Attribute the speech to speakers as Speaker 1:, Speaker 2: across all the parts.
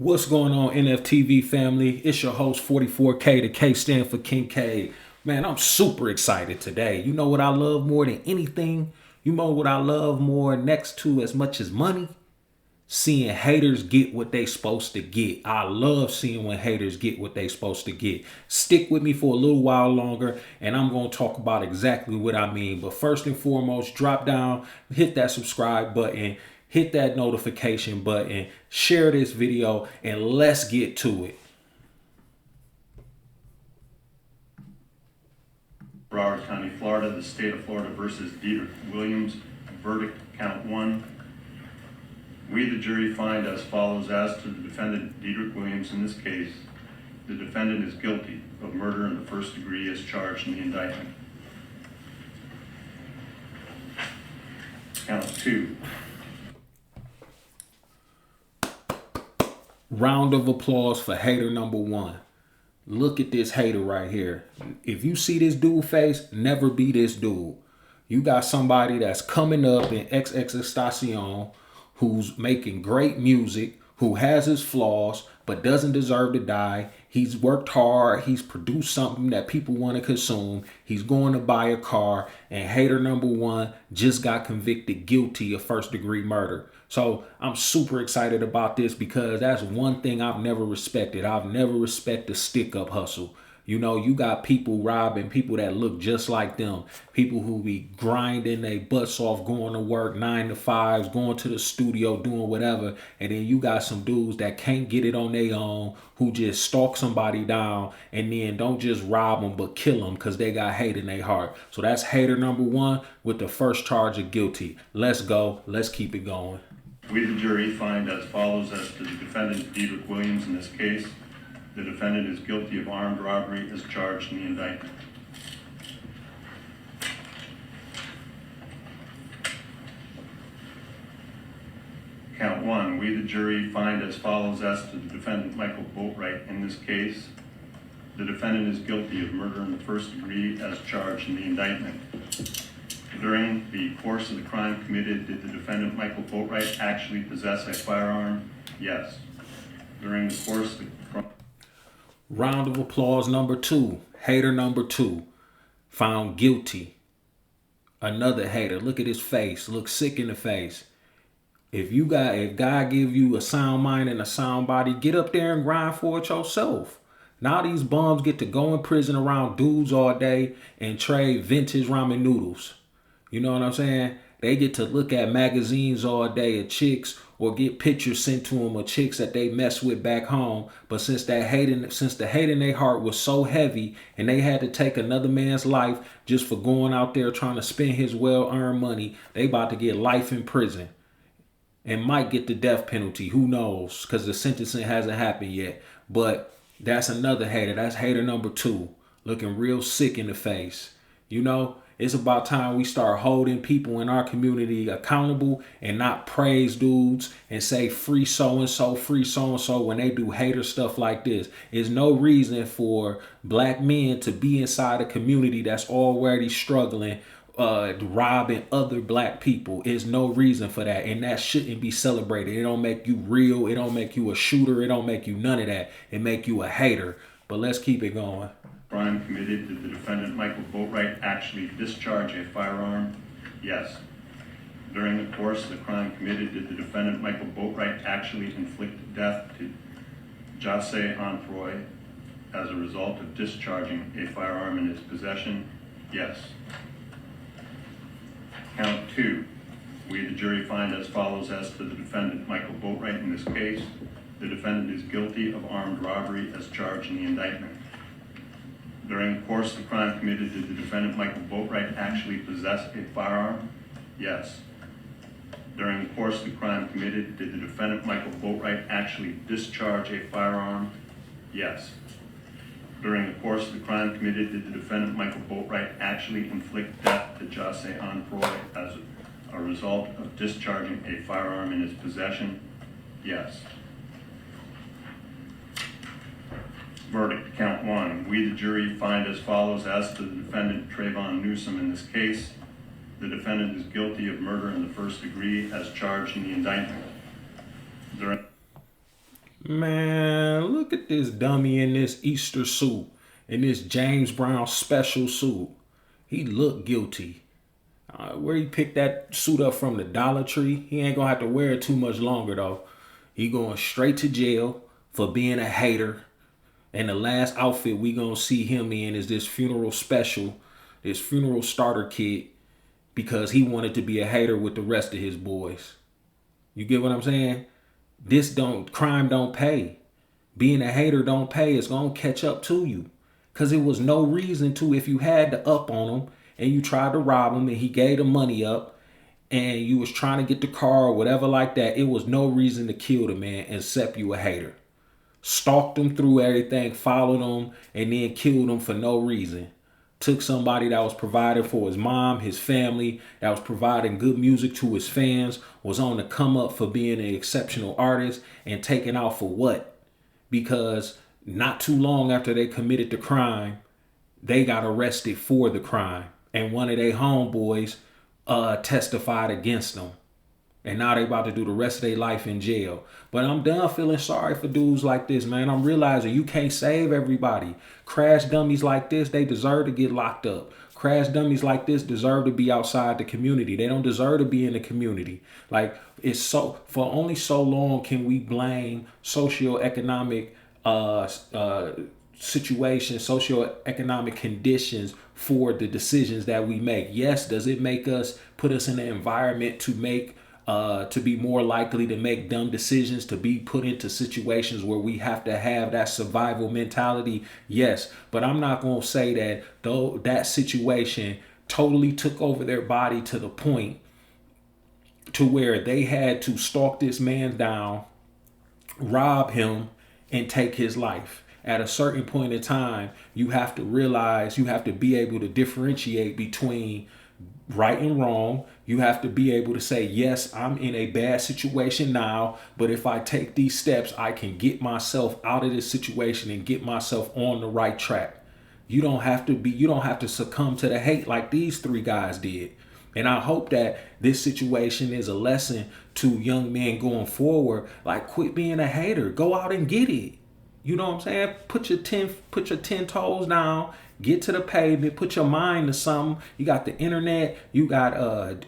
Speaker 1: What's going on, NFTV family? It's your host, 44K. The K stand for King K. Man, I'm super excited today. You know what I love more than anything? You know what I love more next to as much as money? Seeing haters get what they supposed to get. I love seeing when haters get what they supposed to get. Stick with me for a little while longer and I'm going to talk about exactly what I mean. But first and foremost, drop down, hit that subscribe button, hit that notification button, share this video, and let's get to it.
Speaker 2: Broward County, Florida, the state of Florida versus Dedrick Williams. Verdict, count one. We, the jury, find as follows: as to the defendant, Dedrick Williams, in this case, the defendant is guilty of murder in the first degree as charged in the indictment. Count two.
Speaker 1: Round of applause for hater number one. Look at this hater right here. If you see this dude face, never be this dude. You got somebody that's coming up in Xxxtentacion, who's making great music, who has his flaws, but doesn't deserve to die. He's worked hard. He's produced something that people want to consume. He's going to buy a car. And hater number one just got convicted guilty of first degree murder. So I'm super excited about this because that's one thing I've never respected. I've never respected stick up hustle. You know, you got people robbing people that look just like them. People who be grinding their butts off, going to work 9 to 5s, going to the studio, doing whatever. And then you got some dudes that can't get it on their own, who just stalk somebody down and then don't just rob them, but kill them because they got hate in their heart. So that's hater number one with the first charge of guilty. Let's go. Let's keep it going.
Speaker 2: We, the jury, find as follows: as to the defendant, Dedrick Williams, in this case, the defendant is guilty of armed robbery as charged in the indictment. Count one. We, the jury, find as follows: as to the defendant, Michael Boatwright, in this case, the defendant is guilty of murder in the first degree as charged in the indictment. During the course of the crime committed, did the defendant, Michael Boatwright, actually possess a firearm? Yes. During the course of the crime.
Speaker 1: Round of applause number two. Hater number two. Found guilty. Another hater. Look at his face. Looks sick in the face. If God give you a sound mind and a sound body, get up there and grind for it yourself. Now these bums get to go in prison around dudes all day and trade vintage ramen noodles. You know what I'm saying? They get to look at magazines all day of chicks or get pictures sent to them of chicks that they mess with back home. But since the hate in their heart was so heavy and they had to take another man's life just for going out there trying to spend his well-earned money, they about to get life in prison and might get the death penalty. Who knows? Because the sentencing hasn't happened yet. But that's another hater. That's hater number two. Looking real sick in the face. You know? It's about time we start holding people in our community accountable and not praise dudes and say free so-and-so, free so-and-so when they do hater stuff like this. There's no reason for black men to be inside a community that's already struggling, robbing other black people. There's no reason for that. And that shouldn't be celebrated. It don't make you real. It don't make you a shooter. It don't make you none of that. It make you a hater. But let's keep it going.
Speaker 2: Crime committed, did the defendant, Michael Boatwright, actually discharge a firearm? Yes. During the course of the crime committed, did the defendant, Michael Boatwright, actually inflict death to Xxxtentacion as a result of discharging a firearm in his possession? Yes. Count two. We, the jury, find as follows: as to the defendant, Michael Boatwright, in this case, the defendant is guilty of armed robbery as charged in the indictment. During the course of the crime committed, did the defendant, Michael Boatwright, actually possess a firearm? Yes. During the course of the crime committed, did the defendant, Michael Boatwright, actually discharge a firearm? Yes. During the course of the crime committed, did the defendant, Michael Boatwright, actually inflict death to Xxxtentacion as a result of discharging a firearm in his possession? Yes. Verdict, count one. We, the jury, find as follows: as to the defendant, Trayvon Newsom, in this case, the defendant is guilty of murder in the first degree as charged in the indictment.
Speaker 1: Man, look at this dummy in this Easter suit, in this James Brown special suit. He looked guilty. Where he picked that suit up from, the Dollar Tree, he ain't gonna have to wear it too much longer though. He going straight to jail for being a hater. And the last outfit we gonna see him in is this funeral special, this funeral starter kit, because he wanted to be a hater with the rest of his boys. You get what I'm saying? Crime don't pay. Being a hater don't pay. It's gonna catch up to you. Cause it was no reason to. If you had the up on him and you tried to rob him and he gave the money up and you was trying to get the car or whatever like that, it was no reason to kill the man except you a hater. Stalked him through everything, followed him, and then killed him for no reason. Took somebody that was providing for his mom, his family, that was providing good music to his fans, was on the come up for being an exceptional artist, and taken out for what? Because not too long after they committed the crime, they got arrested for the crime. And one of their homeboys testified against them. And now they about to do the rest of their life in jail. But I'm done feeling sorry for dudes like this, man. I'm realizing you can't save everybody. Crash dummies like this, they deserve to get locked up. Crash dummies like this deserve to be outside the community. They don't deserve to be in the community. Like, it's so, for only so long can we blame socioeconomic situations, socioeconomic conditions for the decisions that we make. Yes, does it make us, put us in an environment to be more likely to make dumb decisions, to be put into situations where we have to have that survival mentality? Yes, but I'm not going to say that though that situation totally took over their body to the point to where they had to stalk this man down, rob him, and take his life. At a certain point in time, you have to realize, you have to be able to differentiate between right and wrong. You have to be able to say, yes, I'm in a bad situation now, but if I take these steps, I can get myself out of this situation and get myself on the right track. You don't have to succumb to the hate like these three guys did. And I hope that this situation is a lesson to young men going forward. Like, quit being a hater. Go out and get it. You know what I'm saying? Put your 10 toes down, get to the pavement, put your mind to something. You got the internet, you got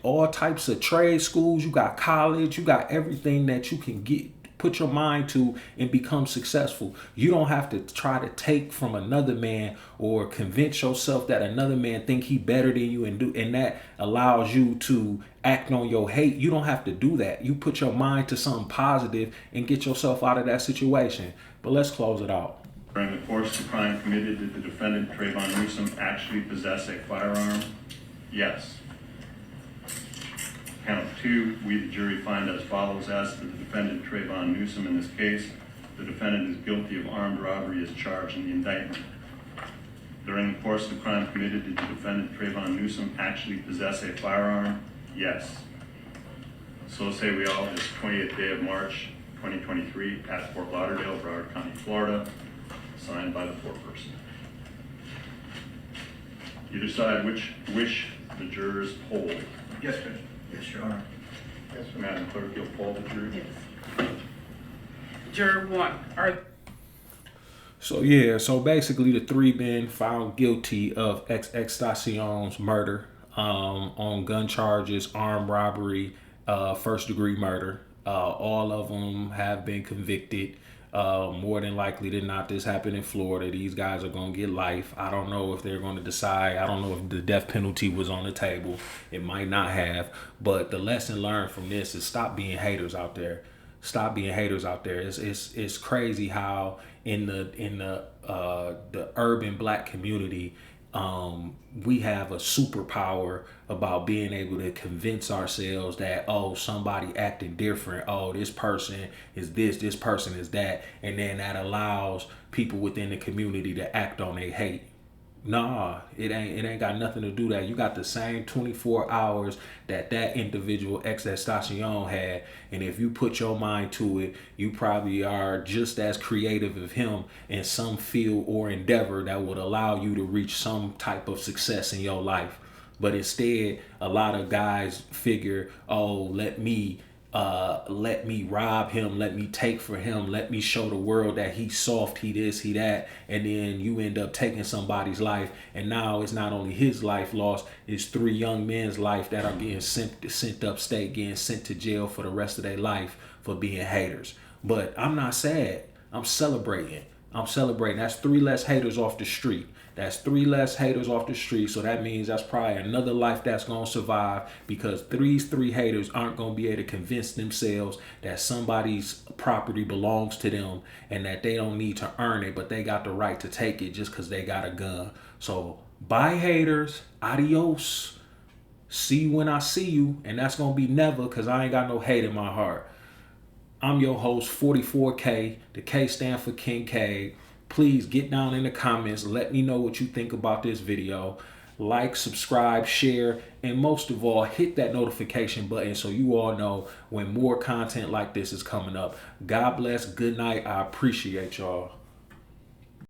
Speaker 1: all types of trade schools, you got college, you got everything that you can put your mind to and become successful. You don't have to try to take from another man or convince yourself that another man think he better than you and that allows you to act on your hate. You don't have to do that. You put your mind to something positive and get yourself out of that situation. But let's close it out.
Speaker 2: During the course of the crime committed, did the defendant, Trayvon Newsom, actually possess a firearm? Yes. Count two, we the jury find as follows: as to the defendant, Trayvon Newsom, in this case, the defendant is guilty of armed robbery as charged in the indictment. During the course of the crime committed, did the defendant, Trayvon Newsom, actually possess a firearm? Yes. So say we all, this 20th day of March, 2023, at Fort Lauderdale, Broward County, Florida, signed by the foreperson. You decide which the jurors hold.
Speaker 3: Yes, Judge. Yes, Your Honor.
Speaker 2: Yes, Madam Clerk, you'll poll the jury.
Speaker 4: Yes. Juror 1.
Speaker 1: So basically the three men found guilty of Xxxtentacion's murder on gun charges, armed robbery, first degree murder. All of them have been convicted. More than likely than not, this happened in Florida. These guys are going to get life. I don't know if they're going to decide. I don't know if the death penalty was on the table. It might not have. But the lesson learned from this is stop being haters out there. Stop being haters out there. It's crazy how in the urban black community, we have a superpower about being able to convince ourselves that, oh, somebody acting different, oh, this person is this person is that, and then that allows people within the community to act on their hate. Nah, it ain't got nothing to do that. You got the same 24 hours that individual Xxxtentacion had, and if you put your mind to it, you probably are just as creative as him in some field or endeavor that would allow you to reach some type of success in your life. But instead, a lot of guys figure, oh, let me let me rob him, let me take for him, let me show the world that he's soft, he this, he that, and then you end up taking somebody's life, and now it's not only his life lost, it's 3 young men's life that are getting sent upstate, getting sent to jail for the rest of their life for being haters. But I'm not sad. I'm celebrating. That's 3 less haters off the street. That's 3 less haters off the street. So that means that's probably another life that's going to survive, because these 3 haters aren't going to be able to convince themselves that somebody's property belongs to them and that they don't need to earn it, but they got the right to take it just because they got a gun. So bye haters. Adios. See you when I see you. And that's going to be never, because I ain't got no hate in my heart. I'm your host, 44K. The K stand for King K. Please get down in the comments. Let me know what you think about this video. Like, subscribe, share, and most of all, hit that notification button so you all know when more content like this is coming up. God bless. Good night. I appreciate y'all.